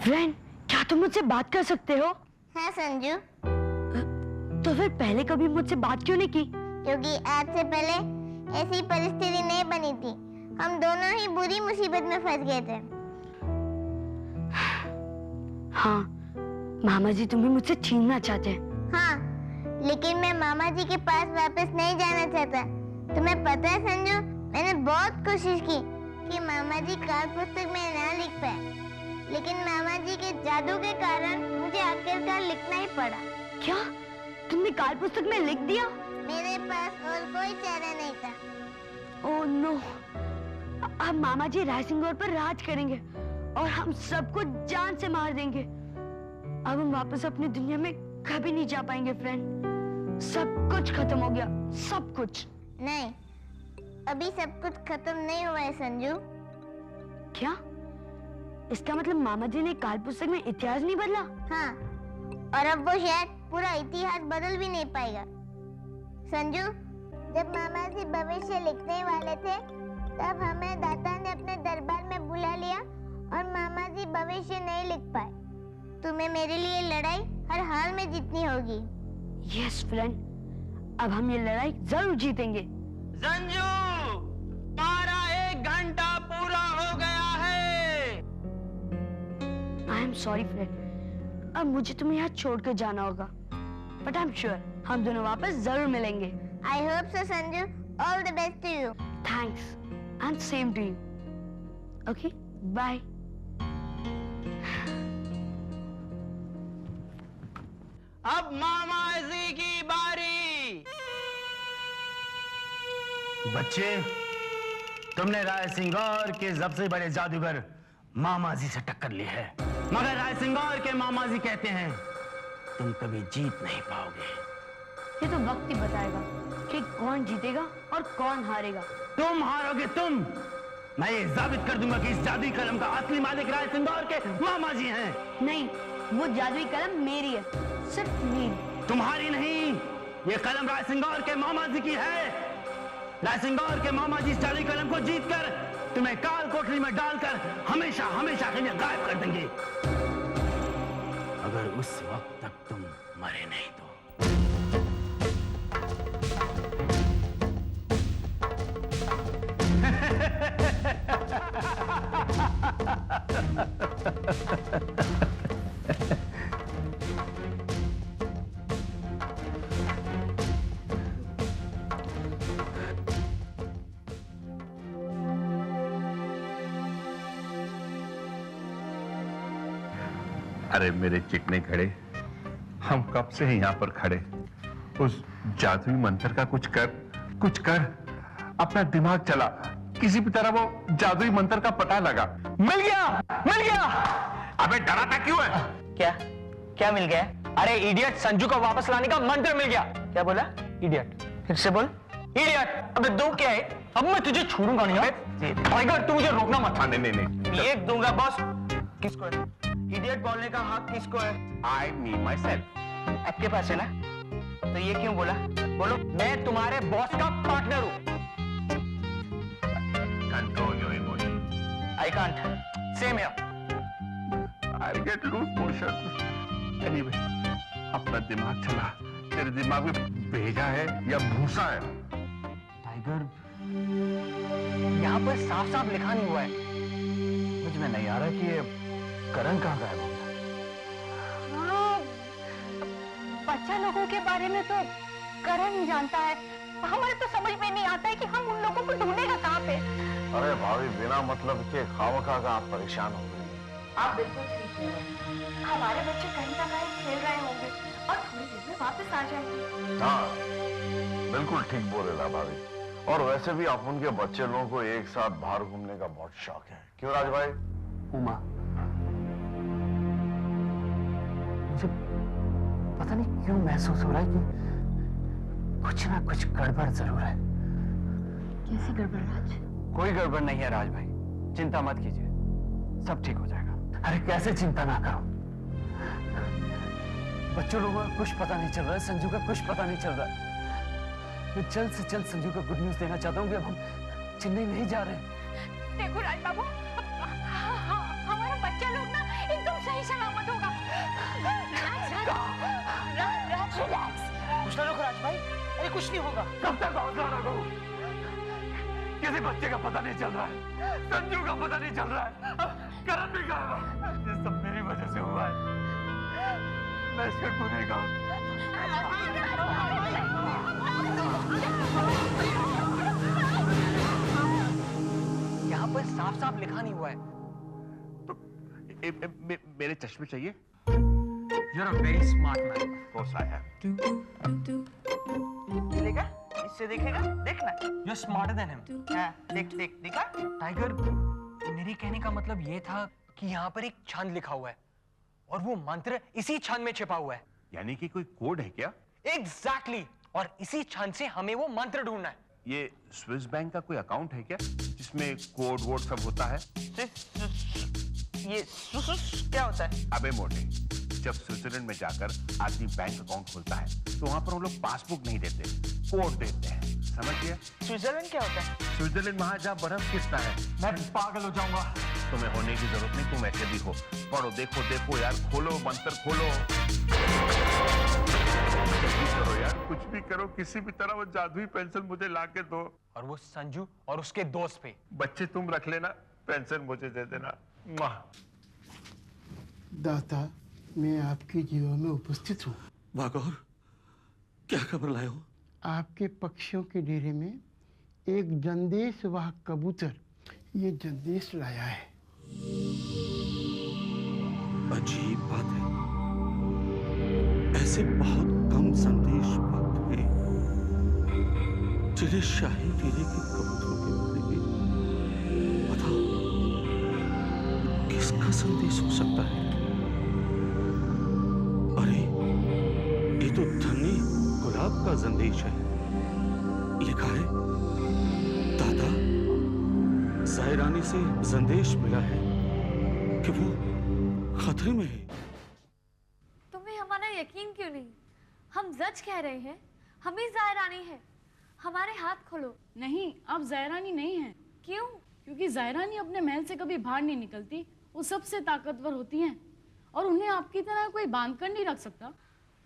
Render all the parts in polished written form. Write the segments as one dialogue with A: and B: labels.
A: Friend, क्या तुम मुझसे बात कर सकते हो?
B: हाँ संजू।
A: तो फिर पहले कभी मुझसे बात क्यों नहीं की?
B: क्योंकि आज से पहले ऐसी परिस्थिति नहीं बनी थी। हम दोनों ही बुरी मुसीबत में फंस गए थे।
A: हाँ, मामा जी तुम्हें मुझसे छीनना चाहते हैं।
B: हाँ, लेकिन मैं मामा जी के पास वापस नहीं जाना चाहता। तुम्हें पता है संजू, मैंने बहुत कोशिश की कि मामा जी काल पुस्तक में ना लिख पाए, लेकिन मामा जी के जादू के कारण मुझे आखिरकार लिखना ही पड़ा।
A: क्या तुमने काल पुस्तक में लिख दिया?
B: मेरे पास और कोई चारा नहीं था।
A: ओह नो, अब मामा जी रायसिंगौर पर राज करेंगे और हम सबको जान से मार देंगे। अब हम वापस अपनी दुनिया में कभी नहीं जा पाएंगे फ्रेंड। सब कुछ खत्म हो गया, सब कुछ।
B: नहीं, अभी सब कुछ खत्म नहीं हुआ है संजू।
A: क्या? इसका मतलब मामा जी ने काल पुस्तक में इतिहास नहीं बदला?
B: हाँ, और अब वो शायद पूरा इतिहास बदल भी नहीं पाएगा। संजू, जब मामा जी भविष्य लिखने वाले थे, तब हमें दाता ने अपने दरबार में बुला लिया और मामा जी भविष्य नहीं लिख पाए। तुम्हें मेरे लिए लड़ाई हर हाल में जीतनी होगी।
A: यस फ्रेंड, अब हम ये लड़ाई जरूर जीतेंगे।
C: संजू, हमारा 1 घंटा पूरा हो गया है।
A: आई एम सॉरी फ्रेंड, अब मुझे तुम्हें यहाँ छोड़कर जाना होगा, बट आई एम श्योर हम दोनों वापस जरूर मिलेंगे।
B: I hope so, Sanju. All the best to you.
A: Thanks, and same to you. Okay, bye.
C: अब मामा जी की बारी।
D: बच्चे, तुमने रायसिंगौर के सबसे बड़े जादूगर मामा जी से टक्कर ली है, मगर रायसिंगौर के मामा जी कहते हैं तुम कभी जीत नहीं पाओगे।
A: ये तो वक्त ही बताएगा कि कौन जीतेगा और कौन हारेगा।
D: तुम हारोगे तुम। मैं ये साबित कर दूंगा कि इस जादुई कलम का असली मालिक रायसिंगौर के मामा जी हैं।
A: नहीं, वो जादुई कलम मेरी है, सिर्फ मेरी।
D: तुम्हारी नहीं, ये कलम रायसिंगौर के मामा जी की है। रायसिंगौर के मामा जी इस जादुई कलम को जीतकर तुम्हें काल कोठरी में डालकर हमेशा हमेशा के लिए गायब कर देंगे, अगर उस वक्त तक तुम मरे नहीं तो।
E: अरे मेरे चिकने खड़े, हम कब से हैं यहाँ पर खड़े। उस जादुई मंत्र का कुछ कर। अपना दिमाग चला, किसी भी तरह वो जादुई मंत्र का पता लगा। मिल गया। अबे डराता क्यों है?
C: क्या मिल गया? अरे इडियट, संजू को वापस लाने का मंत्र मिल गया। क्या बोला? इडियट, फिर से बोल। इडियट। अबे दो क्या है? अब मैं तुझे छोड़ूंगा नहीं। टाइगर, तू मुझे रोकना मत।
E: नहीं।
C: एक दूंगा बॉस। किसको है? इडियट बोलने का हक किसको है?
E: आई मी माई सेल्फ।
C: आपके पास है ना? तो ये क्यों बोला? बोलो। मैं तुम्हारे बॉस का पार्टनर हूं।
E: Control your emotion.
C: I can't. Same here.
E: I get loose motion. Anyway, अपना दिमाग चला। तेरे दिमाग में भेजा है या भूसा है?
C: टाइगर, यहाँ पर साफ साफ लिखा नहीं हुआ है। मुझ में नहीं आ रहा कि ये करण कहाँ गायब हो गया।
A: हाँ, बच्चा लोगों के बारे में तो करण जानता है, हमारे तो समझ में नहीं आता है कि हम उन लोगों को ढूंढेगा कहाँ पे।
E: अरे भाभी, बिना मतलब के खामखा का आप परेशान हो गए।
A: आप बिल्कुल ठीक हैं। हमारे बच्चे कहीं ना कहीं खेल रहे होंगे और थोड़ी देर में वापस आ जाएंगे।
E: हाँ, बिल्कुल ठीक बोले ना भाभी। और वैसे भी अपन के बच्चे लोगों को एक साथ बाहर घूमने का बहुत शौक है, क्यों राज भाई?
C: उमा, मुझे पता नहीं क्यों महसूस हो रहा है कि कुछ ना कुछ गड़बड़ जरूर है।
A: कैसी गड़बड़ राज?
C: कोई गड़बड़ नहीं है राज भाई, चिंता मत कीजिए, सब ठीक हो जाएगा। अरे कैसे चिंता ना करो, बच्चों लोगों को कुछ पता नहीं चल रहा है, संजू का कुछ पता नहीं चल रहा है। मैं जल्द से जल्द संजू का गुड न्यूज देना चाहता हूँ कि अब हम चेन्नई नहीं जा रहे।
A: देखो राज बाबू, हमारा बच्चा लोग ना एकदम सही
C: कुछ नहीं होगा।
E: कब तक हौसला रखो? किसी बच्चे का पता नहीं चल रहा है, संजू का पता नहीं चल रहा है, करण भी गायब है। ये सब मेरी वजह से हुआ है। मैं इसका गुनहगार।
C: यहाँ पर साफ साफ लिखा नहीं हुआ है।
E: तो मेरे चश्मे चाहिए?
C: You're a very smart man.
E: Of course I am.
F: मिलेगा? इससे देखेगा? देखना।
C: You're smarter than him.
F: हाँ, देख देखा?
C: टाइगर, मेरे कहने का मतलब ये था कि यहाँ पर एक छंद लिखा हुआ है और वो मंत्र इसी छंद में छिपा हुआ है।
E: यानी कि कोई कोड है क्या?
C: Exactly. और इसी छंद से हमें वो मंत्र ढूंढना है।
E: ये स्विस बैंक का कोई अकाउंट है क्या जिसमें कोड वोड सब होता है?
F: ये क्या होता है?
E: अबे मोटे, जब स्विट्जरलैंड में जाकर आदमी बैंक अकाउंट खोलता है तो वहां पर हम लोग पासबुक नहीं देते, कोड देते हैं। समझ गया?
F: स्विट्जरलैंड क्या होता है?
E: स्विट्जरलैंड वहां जहाँ बर्फ गिरता है।
C: मैं पागल हो जाऊंगा।
E: तुम्हें होने की जरूरत नहीं, तुम ऐसे भी हो। पढ़ो, देखो देखो यार, खोलो मंत्र खोलो। जल्दी करो यार, कुछ भी करो, किसी भी तरह वो जादुई पेंसिल मुझे लाके दो।
C: और वो संजू और उसके दोस्त पे।
E: बच्चे तुम रख लेना, पेंसिल मुझे दे देना।
G: दाता, मैं आपकी जीवन में उपस्थित हूँ।
H: भागौर, क्या खबर लाए हो?
G: आपके पक्षियों के डेरे में एक जंदेश वाहक कबूतर ये जंदेश लाया है।
H: अजीब बात है, ऐसे बहुत कम संदेश पाते हैं जिन्हें शाही डेरे के कबूतरों के बारे में पता हो। किसका संदेश हो सकता है? अरे, ये तो धनी गुलाब का संदेश है। लिखा है, दादा, जायरानी से संदेश मिला है कि वो खतरे में है।
I: तुम्हें हमारा यकीन क्यों नहीं? हम सच कह रहे हैं, हमें जायरानी है। हमारे हाथ खोलो।
J: नहीं, आप जायरानी नहीं हैं।
I: क्यों?
J: क्योंकि जायरानी अपने महल से कभी बाहर नहीं निकलती। वो सबसे ताकतवर होती हैं और उन्हें आपकी तरह कोई बांध कर नहीं रख सकता।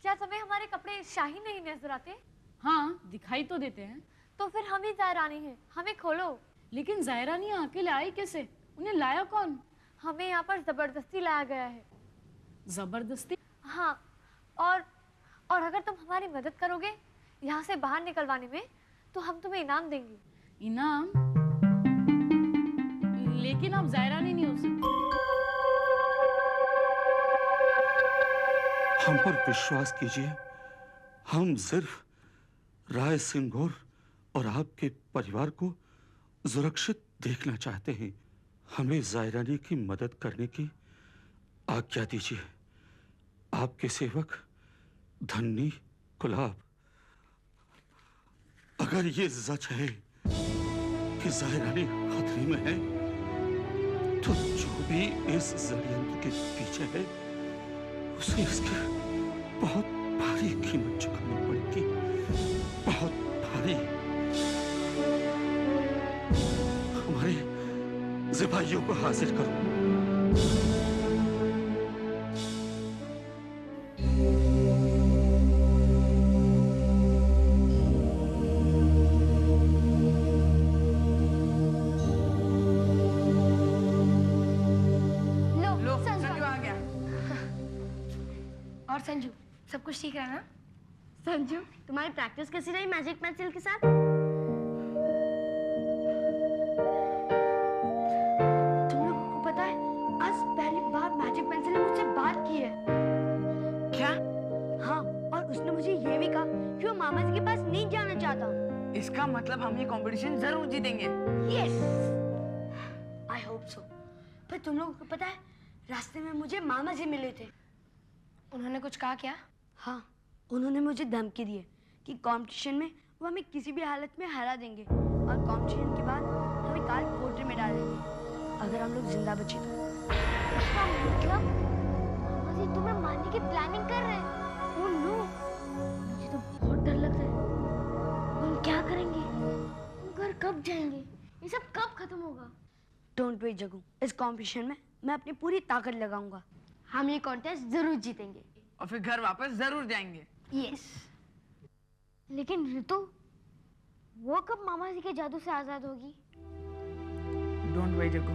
I: क्या तुम्हें हमारे कपड़े शाही नहीं नजर आते?
J: हाँ, दिखाई तो देते हैं।
I: तो फिर हम ही जायरानी हैं, हमें खोलो।
J: लेकिन जायरानी यहाँ अकेले आई कैसे? उन्हें लाया कौन?
I: हमें यहाँ पर जबरदस्ती लाया गया है।
J: जबरदस्ती?
I: हाँ, और अगर तुम हमारी मदद करोगे यहाँ से बाहर निकलवाने में, तो हम तुम्हें इनाम देंगे।
J: इनाम? लेकिन आप जायरानी नहीं हो सकते।
H: हम पर विश्वास कीजिए, हम सिर्फ राय सिंघोर और आपके परिवार को सुरक्षित देखना चाहते हैं। हमें जायरानी की मदद करने की आज्ञा दीजिए। आपके सेवक धन्नी गुलाब। अगर ये सच है कि जायरानी खतरे में है, तो जो भी इस षड्यंत्र के पीछे है उसे इसकी बहुत भारी कीमत चुकानी पड़ेगी, बहुत भारी। हमारे सिपाहियों को हाजिर करो।
I: लो,
F: संजू आ गया।
A: और संजू, सब कुछ ठीक रहा ना? संजू, तुम्हारी प्रैक्टिस कैसी रही मैजिक पेंसिल के साथ? तुम लोगों को पता है, आज पहली बार मैजिक पेंसिल ने मुझसे बात की है।
F: क्या?
A: हाँ, और उसने मुझे ये भी कहा कि वो मामा जी के पास नहीं जाना चाहता।
F: इसका मतलब हम ये कंपटीशन जरूर जीतेंगे।
A: Yes, I hope so. पर तुम लोगों को पता है, रास्ते में मुझे मामा जी मिले थे।
I: उन्होंने कुछ कहा क्या?
A: हाँ, उन्होंने मुझे धमकी दी है कि कंपटीशन में वो हमें किसी भी हालत में हरा देंगे और कंपटीशन के बाद हमें काल कोठरी में डाल देंगे अगर हम लोग जिंदा बचे तो।
I: इसका मतलब मामा जी तुम्हें मारने की प्लानिंग कर रहे हैं।
A: ओह नो, मुझे तो बहुत डर लग रहा है। हम क्या करेंगे?
I: हम घर कब जाएंगे? ये सब कब खत्म होगा?
A: डोंट वरी जगू, इस कंपटीशन में मैं अपनी पूरी ताकत लगाऊंगा।
I: हम ये कॉन्टेस्ट जरूर जीतेंगे।
F: और फिर घर वापस जरूर जाएंगे।
A: यस। लेकिन ऋतु, वो कब मामा जी के जादू से आजाद होगी?
F: डोंट वरी जग्गू,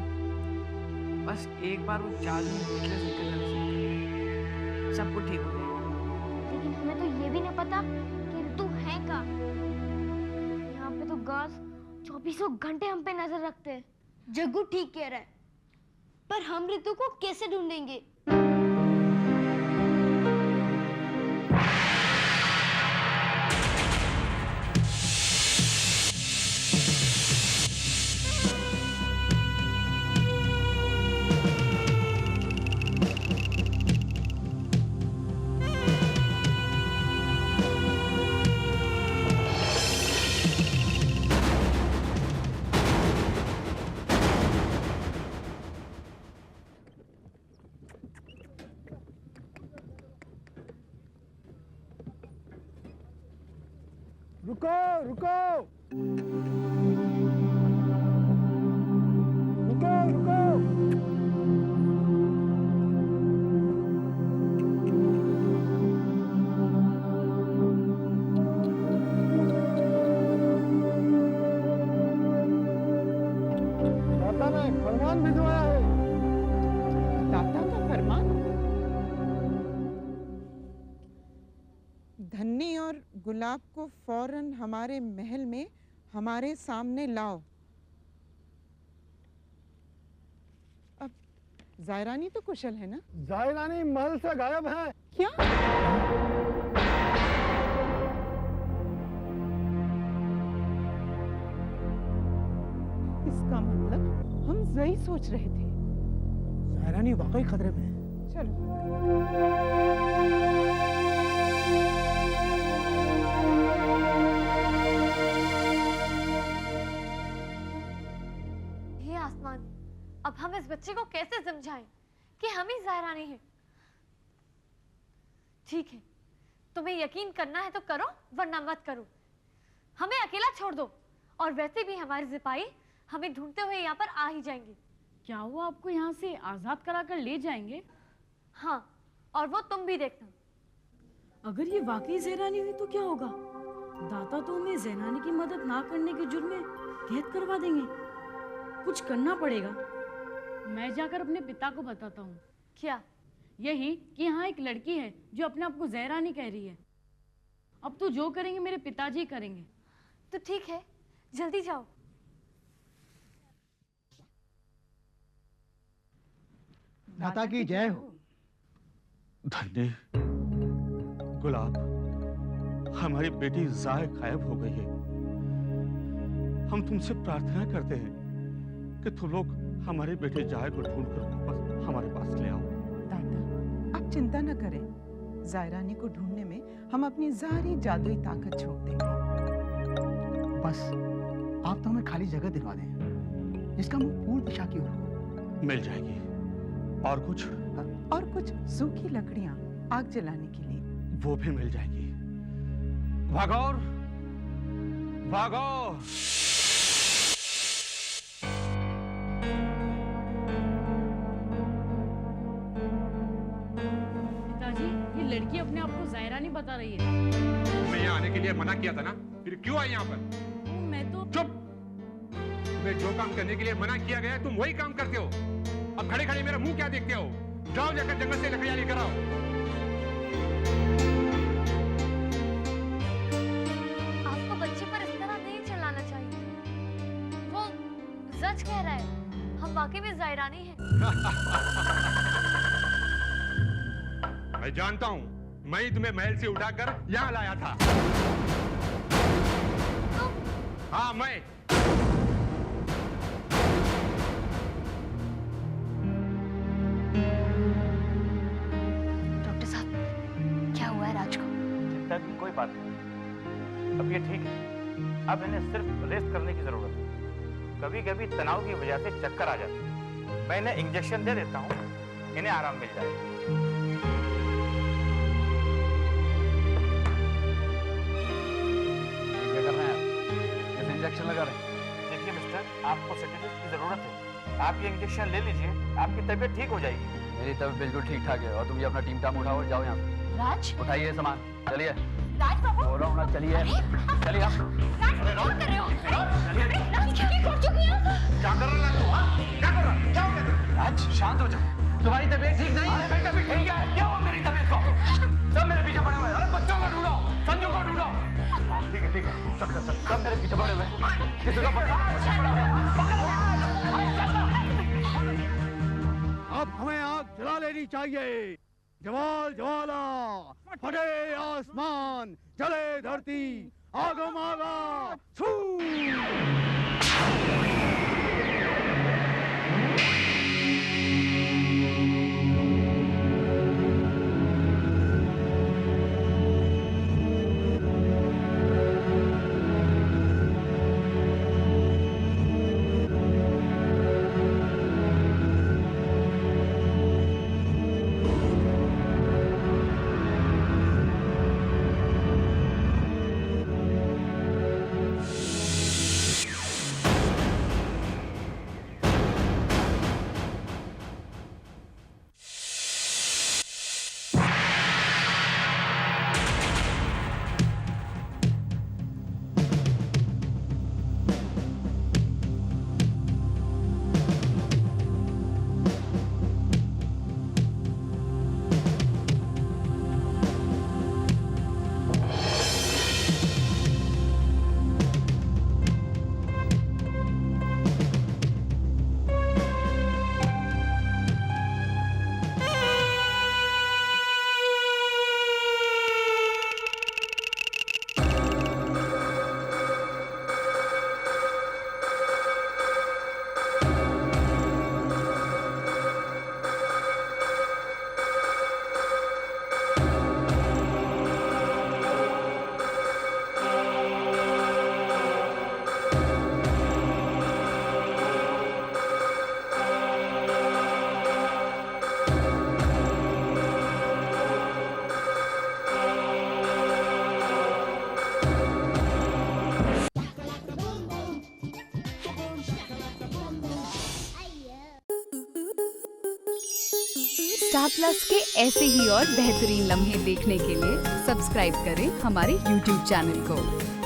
F: बस एक बार वो जादू नेकलेस निकल जाने से सब कुछ ठीक हो जाएगा।
A: लेकिन हमें तो ये भी नहीं पता कि ऋतु है कहाँ। यहाँ पे तो गार्ड्स 24 घंटे हम पे नजर रखते हैं। जग्गू ठीक कह रहा है, पर हम ऋतु को कैसे ढूंढेंगे?
G: रुको रुको रुको रुको। दाता ने फरमान भिजवाया है।
K: दाता का फरमान? धन्नी और गुलाब को फौरन हमारे महल में हमारे सामने लाओ। अब जायरानी तो कुशल है ना?
G: जायरानी महल से गायब है।
K: क्या? इसका मतलब हम सही सोच रहे थे।
G: जायरानी वाकई खतरे में है।
K: चलो।
I: हे आसमान, अब हम इस बच्चे को कैसे समझाएं कि हम ही जायरानी हैं? ठीक है, तुम्हें यकीन करना है तो करो, वरना मत करो। हमें अकेला छोड़ दो, और वैसे भी हमारे सिपाही हमें ढूंढते हुए यहाँ पर आ ही जाएंगे।
J: क्या वो आपको यहाँ से आजाद कराकर ले जाएंगे?
I: हाँ, और वो तुम भी देखना।
J: अगर ये वाकई ज़ैरानी हुई तो क्या होगा? दाता तो हमें ज़ैरानी की मदद ना करने के जुर्म में कैद करवा देंगे। कुछ करना पड़ेगा। मैं जाकर अपने पिता को बताता हूँ।
I: क्या?
J: यही कि यहाँ एक लड़की है जो अपने आप को ज़ैरानी कह रही है। अब तो जो करेंगे मेरे पिताजी करेंगे।
I: तो ठीक है, जल्दी जाओ।
G: दाता की जय हो।
H: धन्य, गुलाब, हमारी बेटी जाय गायब हो गई है। हम तुमसे प्रार्थना करते हैं कि तुम लोग हमारे बेटे जाय को ढूंढकर वापस हमारे पास ले आओ।
K: दादा, आप चिंता न करें। जायरानी को ढूंढने में हम अपनी सारी जादुई ताकत झोंक देंगे।
G: बस आप तो हमें खाली जगह दिलवा दें, इसका मुंह पूर्व दिशा की ओर हो।
H: मिल जाएगी। और कुछ?
K: और कुछ सूखी लकड़ियां आग जलाने के लिए।
H: वो भी मिल जाएगी। भागौर, भागो।
J: पिताजी, ये लड़की अपने आप को ज़ैरानी बता रही है।
E: मैं यहाँ आने के लिए मना किया था ना, फिर क्यों आई यहाँ पर?
J: मैं तो
E: चुप! तुम्हें जो काम करने के लिए मना किया गया है, तुम वही काम करते हो। अब खड़े खड़े मेरा मुंह क्या देखते हो? जाओ जाकर जंगल से लकड़ियां लेकर आओ।
I: आपको बच्चे पर इस तरह नहीं चिल्लाना चाहिए। वो सच कह रहा है, हम वाकई में जायरानी हैं।
E: मैं जानता हूँ, मैं ही तुम्हें महल से उठाकर यहाँ लाया था। हाँ, मैं।
C: की कोई बात नहीं, अब ये ठीक है। अब इन्हें सिर्फ रेस्ट करने की जरूरत है। कभी कभी तनाव की वजह से चक्कर आ जाते हैं। मैं इन्हें इंजेक्शन दे देता हूँ, इन्हें आराम मिल जाएगा। क्या कर रहे हैं आप? किस इंजेक्शन लगा रहे हैं? देखिए मिस्टर, आपको सेटेटिव की जरूरत है। आप ये इंजेक्शन ले लीजिए, आपकी तबीयत ठीक हो जाएगी।
L: मेरी तबीयत बिल्कुल ठीक ठाक है और तुम ये अपना टीम टाम उठाओ, जाओ यहाँ से।
A: राज,
L: उठाइए सामान, चलिए।
I: राज बाबू
C: बोलो ना, चलिए चलिए आप
I: क्या कर रहे हो? क्या कर चुकी हो?
E: क्या कर रहा है तू? हाँ? क्या कर रहा है? क्या हो गया?
C: राज शांत हो जाओ, तुम्हारी तबीयत ठीक नहीं है। मेरी तबीयत ठीक है। क्या हुआ मेरी तबीयत को? सब मेरे पीछे पड़े हुए हैं। अरे बच्चों को ढूंढो, संजू को ढूंढो। ठीक है सब मेरे पीछे पड़े हुए हैं। किसी को
L: अब हमें आग जला लेनी चाहिए। ज्वाल ज्वाला, फटे आसमान, जले धरती, आगम आगा, छू।
M: स्टार प्लस के ऐसे ही और बेहतरीन लम्हे देखने के लिए सब्सक्राइब करें हमारे YouTube चैनल को।